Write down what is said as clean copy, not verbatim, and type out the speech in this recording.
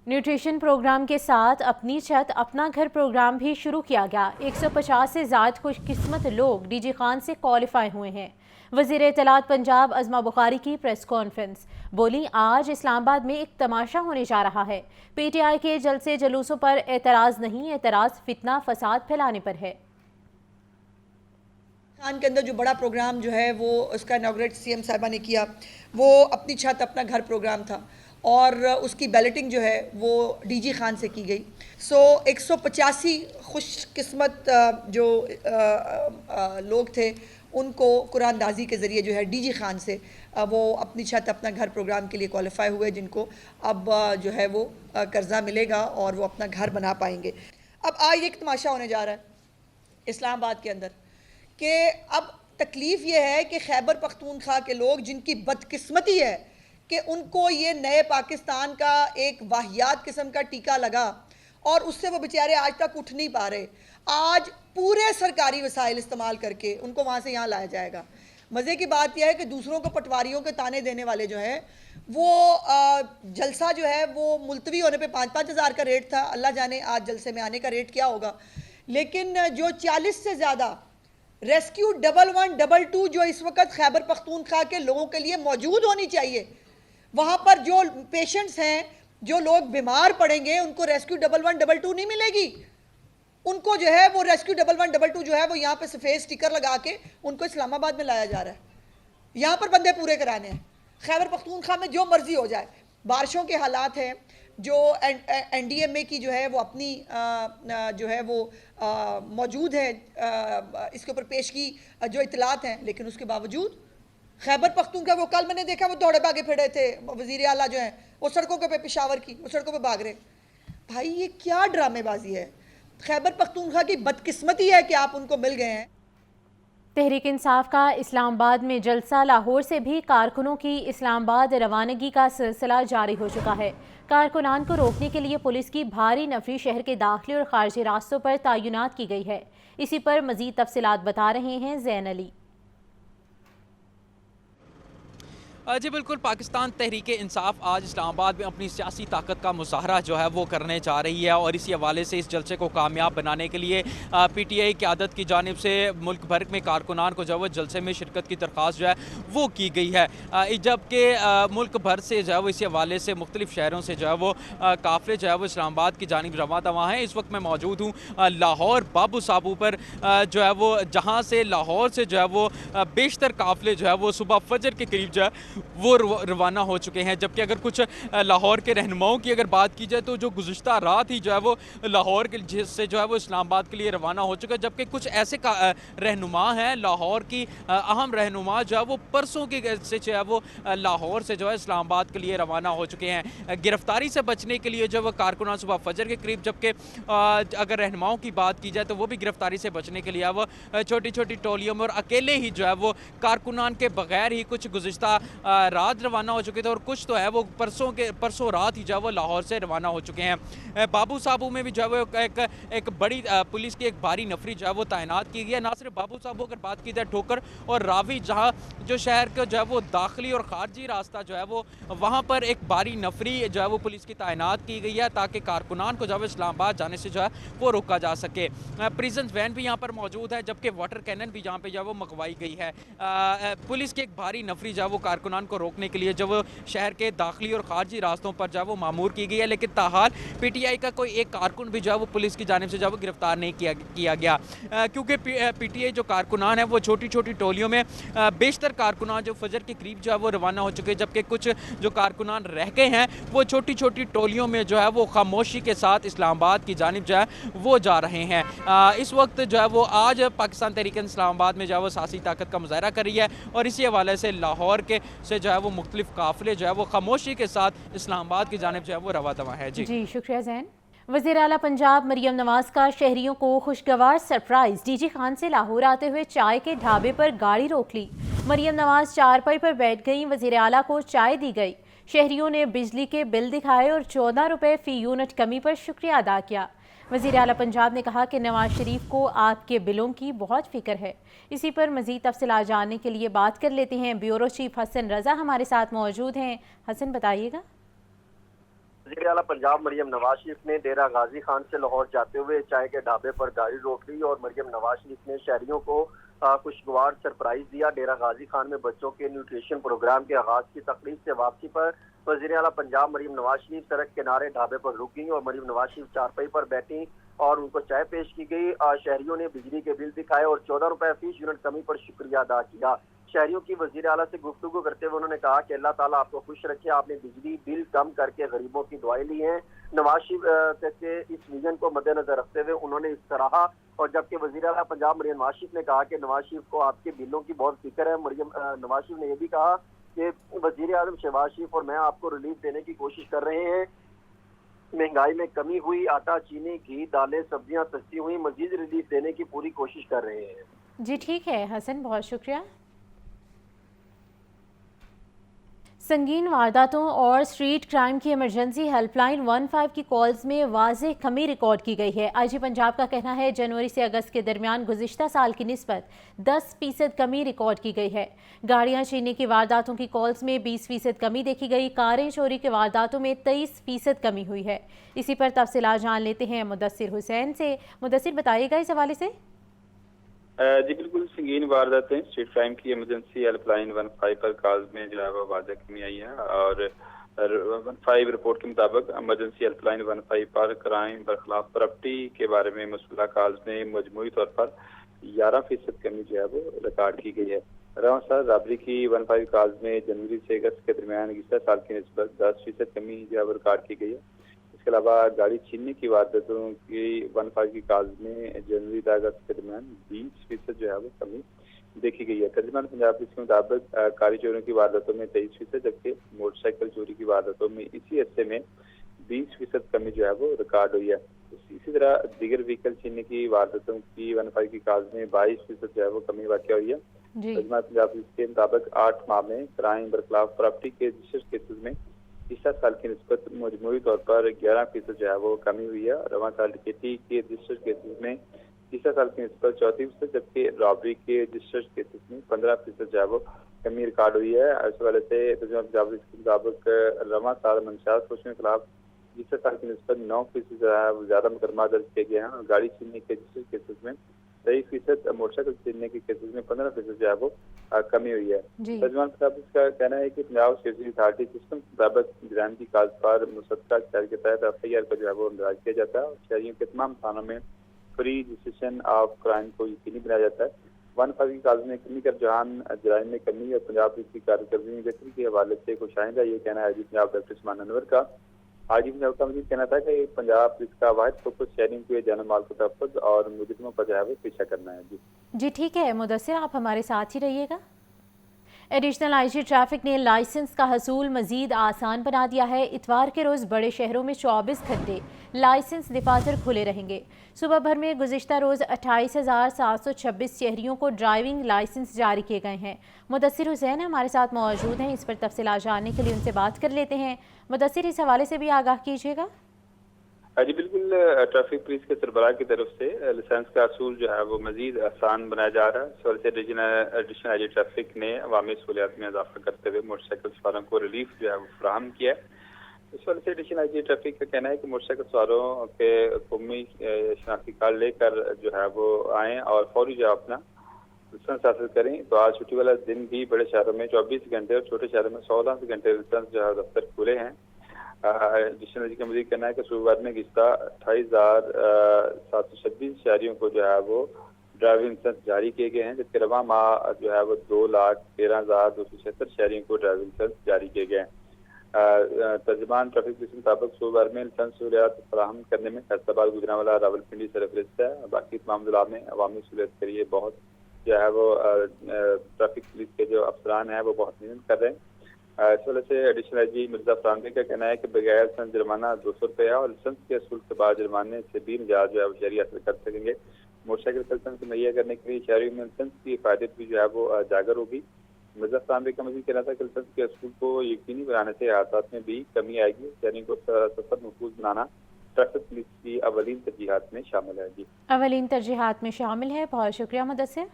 Nutrition programme کے ساتھ اپنی چھت اپنا گھر پروگرام بھی شروع کیا گیا۔ 150 سے زائد خوش قسمت لوگ ڈی جی خان سے کوالیفائی ہوئے ہیں۔ وزیر اطلاعات پنجاب عظمہ بخاری کی پریس کانفرنس، بولی آج اسلام آباد میں ایک تماشا ہونے جا رہا ہے۔ پی ٹی آئی کے جلسے جلوسوں پر اعتراض نہیں، اعتراض فتنہ فساد پھیلانے پر ہے۔ خان کے اندر جو بڑا پروگرام جو ہے وہ اس کا انوگریٹ سی ایم صاحبہ نے کیا، وہ اپنی چھت اپنا گھر پروگرام تھا، اور اس کی بیلٹنگ جو ہے وہ ڈی جی خان سے کی گئی۔ 185 خوش قسمت جو لوگ تھے ان کو قرآن اندازی کے ذریعے جو ہے ڈی جی خان سے وہ اپنی چھت اپنا گھر پروگرام کے لیے کوالیفائی ہوئے، جن کو اب جو ہے وہ قرضہ ملے گا اور وہ اپنا گھر بنا پائیں گے۔ اب آج ایک تماشا ہونے جا رہا ہے اسلام آباد کے اندر کہ اب تکلیف یہ ہے کہ خیبر پختونخوا کے لوگ جن کی بدقسمتی ہے کہ ان کو یہ نئے پاکستان کا ایک واہیات قسم کا ٹیکہ لگا اور اس سے وہ بیچارے آج تک اٹھ نہیں پا رہے، آج پورے سرکاری وسائل استعمال کر کے ان کو وہاں سے یہاں لایا جائے گا۔ مزے کی بات یہ ہے کہ دوسروں کو پٹواریوں کے تانے دینے والے جو ہیں وہ جلسہ جو ہے وہ ملتوی ہونے پہ 5-5 ہزار کا ریٹ تھا، اللہ جانے آج جلسے میں آنے کا ریٹ کیا ہوگا، لیکن جو 40 سے زیادہ ریسکیو 1112 جو اس وقت خیبر پختونخوا کے لوگوں کے لیے موجود ہونی چاہیے، وہاں پر جو پیشنٹس ہیں، جو لوگ بیمار پڑیں گے، ان کو ریسکیو 1112 نہیں ملے گی، ان کو جو ہے وہ ریسکیو 1112 جو ہے وہ یہاں پہ سفید سٹیکر لگا کے ان کو اسلام آباد میں لایا جا رہا ہے۔ یہاں پر بندے پورے کرانے ہیں، خیبر پختونخوا میں جو مرضی ہو جائے۔ بارشوں کے حالات ہیں، جو این ڈی ایم اے کی جو ہے وہ اپنی جو ہے وہ موجود ہے اس کے اوپر پیشگی جو اطلاعات ہیں، لیکن اس کے باوجود خیبر پختونخوا وہ کل میں نے دیکھا وہ دوڑے بھاگے پھرے تھے وزیر اعلیٰ جو ہیں وہ سڑکوں کے پہ پشاور کی وہ سڑکوں پہ بھاگ رہے۔ بھائی یہ کیا ڈرامے بازی ہے؟ خیبر پختونخوا کی بدقسمتی ہے کہ آپ ان کو مل گئے ہیں۔ تحریک انصاف کا اسلام آباد میں جلسہ، لاہور سے بھی کارکنوں کی اسلام آباد روانگی کا سلسلہ جاری ہو چکا ہے۔ کارکنان کو روکنے کے لیے پولیس کی بھاری نفری شہر کے داخلی اور خارجی راستوں پر تعینات کی گئی ہے۔ اسی پر مزید تفصیلات بتا رہے ہیں زین علی۔ جی بالکل، پاکستان تحریک انصاف آج اسلام آباد میں اپنی سیاسی طاقت کا مظاہرہ جو ہے وہ کرنے جا رہی ہے، اور اسی حوالے سے اس جلسے کو کامیاب بنانے کے لیے پی ٹی آئی قیادت کی جانب سے ملک بھر میں کارکنان کو جو ہے جلسے میں شرکت کی درخواست جو ہے وہ کی گئی ہے، جبکہ ملک بھر سے جو ہے وہ اسی حوالے سے مختلف شہروں سے جو ہے وہ قافلے جو ہے وہ اسلام آباد کی جانب رواں دواں ہیں۔ اس وقت میں موجود ہوں لاہور بابو صابو پر، جو ہے وہ جہاں سے لاہور سے جو ہے وہ بیشتر قافلے جو ہے وہ صبح فجر کے قریب جو ہے وہ روانہ ہو چکے ہیں، جبکہ اگر کچھ لاہور کے رہنماؤں کی اگر بات کی جائے تو جو گزشتہ رات ہی جو ہے وہ لاہور کے سے جو ہے وہ اسلام آباد کے لیے روانہ ہو چکے ہیں، جبکہ کچھ ایسے رہنما ہیں لاہور کی اہم رہنما جو ہے وہ پرسوں کے سے جو ہے وہ لاہور سے جو ہے اسلام آباد کے لیے روانہ ہو چکے ہیں گرفتاری سے بچنے کے لیے، جو وہ کارکنان صبح فجر کے قریب، جبکہ اگر رہنماؤں کی بات کی جائے تو وہ بھی گرفتاری سے بچنے کے لیے وہ چھوٹی چھوٹی ٹولیوں میں اور اکیلے ہی جو ہے وہ کارکنان کے بغیر ہی کچھ گزشتہ رات روانہ ہو چکے تھے، اور کچھ تو ہے وہ پرسوں رات ہی جو ہے وہ لاہور سے روانہ ہو چکے ہیں۔ بابو صابو میں بھی جو ہے وہ ایک بڑی پولیس کی ایک بھاری نفری جو ہے وہ تعینات کی گئی ہے۔ نہ صرف بابو صابو اگر بات کی جائے، ٹھوکر اور راوی جہاں جو شہر کا جو ہے وہ داخلی اور خارجی راستہ جو ہے وہ وہاں پر ایک بھاری نفری جو ہے وہ پولیس کی تعینات کی گئی ہے، تاکہ کارکنان کو جو ہے اسلام آباد جانے سے جو ہے وہ روکا جا سکے۔ پریزن وین بھی یہاں پر موجود ہے، جبکہ واٹر کینن بھی یہاں پہ جو ہے وہ منگوائی گئی ہے۔ پولیس کی ایک بھاری نفری جو ہے وہ کارکنان کو روکنے کے لیے جو وہ شہر کے داخلی اور خارجی راستوں پر جو ہے وہ معمور کی گئی ہے، لیکن تاحال پی ٹی آئی کا کوئی ایک کارکن بھی جو ہے وہ پولیس کی جانب سے جو ہے وہ گرفتار نہیں کیا گیا، کیونکہ پی ٹی آئی جو کارکنان ہیں وہ چھوٹی چھوٹی ٹولیوں میں، بیشتر کارکنان جو فجر کے قریب جو ہے وہ روانہ ہو چکے، جبکہ کچھ جو کارکنان رہ گئے ہیں وہ چھوٹی چھوٹی ٹولیوں میں جو ہے وہ خاموشی کے ساتھ اسلام آباد کی جانب جو ہے وہ جا رہے ہیں۔ اس وقت جو ہے وہ آج پاکستان تحریک اسلام آباد میں جو ہے وہ سیاسی طاقت کا مظاہرہ کر رہی ہے، اور اسی حوالے سے لاہور کے سے جو ہے وہ مختلف قافلے جو ہے وہ خاموشی کے ساتھ اسلام آباد کی جانب جو ہے وہ رواں دواں ہے۔ جی شکریہ زین۔ وزیر اعلیٰ پنجاب مریم نواز کا شہریوں کو خوشگوار سرپرائز، ڈی جی خان سے لاہور آتے ہوئے چائے کے ڈھابے پر گاڑی روک لی، مریم نواز چارپائی پر بیٹھ گئیں، وزیر اعلیٰ کو چائے دی گئی، شہریوں نے بجلی کے بل دکھائے اور 14 روپے فی یونٹ کمی پر شکریہ ادا کیا۔ وزیر اعلیٰ پنجاب نے کہا کہ نواز شریف کو آپ کے بلوں کی بہت فکر ہے۔ اسی پر مزید تفصیلات جاننے کے لیے بات کر لیتے ہیں بیورو چیف حسن رضا ہمارے ساتھ موجود ہیں۔ حسن بتائیے گا۔ وزیر اعلیٰ پنجاب مریم نواز شریف نے ڈیرہ غازی خان سے لاہور جاتے ہوئے چائے کے ڈھابے پر گاڑی روک لی اور مریم نواز شریف نے شہریوں کو خوشگوار سرپرائز دیا۔ ڈیرہ غازی خان میں بچوں کے نیوٹریشن پروگرام کے آغاز کی تقریب سے واپسی پر وزیر اعلیٰ پنجاب مریم نواز شریف سڑک کنارے ڈھابے پر رک گئیں اور مریم نواز شریف چارپائی پر بیٹھیں اور ان کو چائے پیش کی گئی۔ شہریوں نے بجلی کے بل دکھائے اور 14 روپے فی یونٹ کمی پر شکریہ ادا کیا۔ شہریوں کی وزیر اعلیٰ سے گفتگو کرتے ہوئے انہوں نے کہا کہ اللہ تعالیٰ آپ کو خوش رکھے، آپ نے بجلی بل کم کر کے غریبوں کی دعائیں لی ہیں۔ نواز شریف کے اس ویژن کو مد نظر رکھتے ہوئے انہوں نے اس طرح، اور جبکہ وزیر اعلیٰ پنجاب مریم نواز شریف نے کہا کہ نواز شریف کو آپ کے بلوں کی بہت فکر ہے۔ مریم نواز شریف نے یہ بھی کہا کہ وزیر اعظم شہباز شریف اور میں آپ کو ریلیف دینے کی کوشش کر رہے ہیں، مہنگائی میں کمی ہوئی، آٹا چینی گھی دالیں سبزیاں سستی ہوئی، مزید ریلیف دینے کی پوری کوشش کر رہے ہیں۔ جی ٹھیک ہے حسن، بہت شکریہ۔ سنگین وارداتوں اور اسٹریٹ کرائم کی ایمرجنسی ہیلپ لائن 15 کی کالز میں واضح کمی ریکارڈ کی گئی ہے۔ آئی جی پنجاب کا کہنا ہے جنوری سے اگست کے درمیان گزشتہ سال کی نسبت 10% کمی ریکارڈ کی گئی ہے۔ گاڑیاں چھیننے کی وارداتوں کی کالز میں 20% کمی دیکھی گئی۔ کاریں چوری کے وارداتوں میں 23% کمی ہوئی ہے۔ اسی پر تفصیلات جان لیتے ہیں مدثر حسین سے۔ مدثر بتائیے گا اس حوالے سے۔ جی بالکل، سنگین وارداتیں اسٹریٹ کرائم کی ایمرجنسی ہیلپ لائن 15 پر کالز میں جو ہے وہ واضح کمی آئی ہے، اور 15 رپورٹ کے مطابق ایمرجنسی ہیلپ لائن 15 پر کرائم برخلاف پراپرٹی کے بارے میں موصولہ کالز میں مجموعی طور پر 11% کمی جو ہے وہ ریکارڈ کی گئی ہے۔ رواں سال رابری کی 15 کالز میں جنوری سے اگست کے درمیان گزشتہ سال کی نسبت 10% کمی جو ہے وہ ریکارڈ کی گئی ہے۔ اس کے علاوہ گاڑی چھیننے کی وارداتوں کی 15 کی کالز میں جنوری سے اگست کے درمیان 20% جو ہے وہ کمی دیکھی گئی ہے۔ ترجمان پنجاب اس کے مطابق کاری چوریوں کی وارداتوں میں 23%، جبکہ موٹر سائیکل چوری کی وارداتوں میں اسی عرصے میں 20% کمی جو ہے وہ ریکارڈ ہوئی ہے۔ اسی طرح دیگر وہیکل چھیننے کی وارداتوں کی 15 کی کالز میں 22% جو ہے وہ کمی واقع ہوئی ہے۔ ترجمان پنجاب اس کے مطابق 8 ماہ میں کرائم برخلاف پراپرٹی کے رجسٹرڈ کیسز میں پچھلے سال کی نسبت مجموعی طور پر 11% جو ہے وہ کمی ہوئی ہے۔ رواں سال ڈکیتی کے رجسٹرڈ کیسز میں پچھلے سال کی نسبت 34%، جبکہ رابری کے رجسٹرڈ کیسز میں 15% جو ہے وہ کمی ریکارڈ ہوئی ہے۔ اس حوالے سے ترجمان پنجاب کے مطابق رواں سال منشیات فروشوں کے خلاف پچھلے سال کی نسبت 9% جو ہے وہ زیادہ مقدمات درج کیے گئے ہیں، اور گاڑی چھیننے کے رجسٹرڈ کیسز میں 23%، موٹر سائیکل چھیننے کے کیسز میں 15% جو ہے وہ کمی ہوئی ہے۔ ترجمان صاحب اس کا کہنا ہے کہ پنجاب سیفٹی اتھارٹی سسٹم کے مطابق جرائم کی کاز پر مصدقہ شہر کے تحت FIR کا جو ہے وہ اندراج کیا جاتا ہے، اور شہریوں کے تمام تھانوں میں فری رجسٹریشن آف کرائم کو یقینی بنایا جاتا ہے۔ 15 کی کاز میں کمی کا رجحان جرائم میں کمی اور پنجاب پولیس کی کارکردگی میں بہتری کے حوالے سے کچھ آئندہ یہ کہنا ہے جی پنجاب ڈاکٹر عثمان انور کا۔ آج پنجاب کا مزید کہنا تھا کہ پنجاب پولیس کا واحد فوکس شہریوں کے جان و مال کو تحفظ اور مجرموں پر جو ہے وہ پیچھا کرنا ہے۔ جی ٹھیک ہے مدثر، آپ ہمارے ساتھ ہی رہیے گا۔ ایڈیشنل آئی جی ٹریفک نے لائسنس کا حصول مزید آسان بنا دیا ہے۔ اتوار کے روز بڑے شہروں میں 24 گھنٹے لائسنس دفاتر کھلے رہیں گے۔ صبح بھر میں گزشتہ روز 28,726 شہریوں کو ڈرائیونگ لائسنس جاری کیے گئے ہیں۔ مدثر حسین ہمارے ساتھ موجود ہیں، اس پر تفصیلات جاننے کے لیے ان سے بات کر لیتے ہیں۔ مدثر، اس حوالے سے بھی آگاہ کیجیے گا۔ جی بالکل، ٹریفک پولیس کے سربراہ کی طرف سے لائسنس کا حصول جو ہے وہ مزید آسان بنایا جا رہا ہے۔ اس وجہ سے ایڈیشنل آئی جی ٹریفک نے عوامی سہولیات میں اضافہ کرتے ہوئے موٹر سائیکل سواروں کو ریلیف جو ہے وہ فراہم کیا ہے۔ اس وجہ سے ایڈیشنل آئی جی ٹریفک کا کہنا ہے کہ موٹر سائیکل سواروں کے قومی شناختی کارڈ لے کر جو ہے وہ آئیں اور فوری جو اپنا لائسنس حاصل کریں۔ تو آج چھٹی والا دن بھی بڑے شہروں میں 24 گھنٹے اور چھوٹے شہروں میں 14 گھنٹے لائسنس جو ہے دفتر کھلے ہیں۔ ایڈیشنل جی کا مزید کہنا ہے کہ صوبہ میں گزشتہ 28,726 شہریوں کو جو ہے وہ ڈرائیونگ لائسنس جاری کیے گئے ہیں، جبکہ رواں ماہ جو ہے وہ 2,13,276 شہریوں کو ڈرائیونگ لائسنس جاری کیے گئے ہیں۔ ترجمان ٹریفک پولیس کے مطابق صوبہ میں لائسنس سہولیات فراہم کرنے میں فیصل آباد، گجرانوالہ، راولپنڈی سرفہرست ہے۔ باقی تمام ضلع میں عوامی سہولیت کے لیے بہت جو ہے وہ ٹریفک پولیس کے جو افسران ہیں وہ بہت محنت کر رہے ہیں۔ اس وجہ سے ایڈیشنل آئی جی مرزا فرانوی کا کہنا ہے کہ بغیر لائسنس جرمانہ 200 روپیہ اور لائسنس کے حصول کے بعد جرمانے سے بھی نجات جو ہے وہ شہری حاصل کر سکیں گے۔ موٹر سائیکل لائسنس مہیا کرنے کے لیے شہریوں میں لائسنس کی حفاظت بھی جو ہے وہ اجاگر ہوگی۔ مرزا فرانوی کا مزید کہنا تھا کہ لائسنس کے حصول کو یقینی بنانے سے حادثات میں بھی کمی آئے گی۔ شہریوں کو سفر محفوظ بنانا ٹریفک پولیس کی اولین ترجیحات میں شامل ہے۔ جی اولین ترجیحات میں شامل ہے۔ بہت شکریہ مدثر۔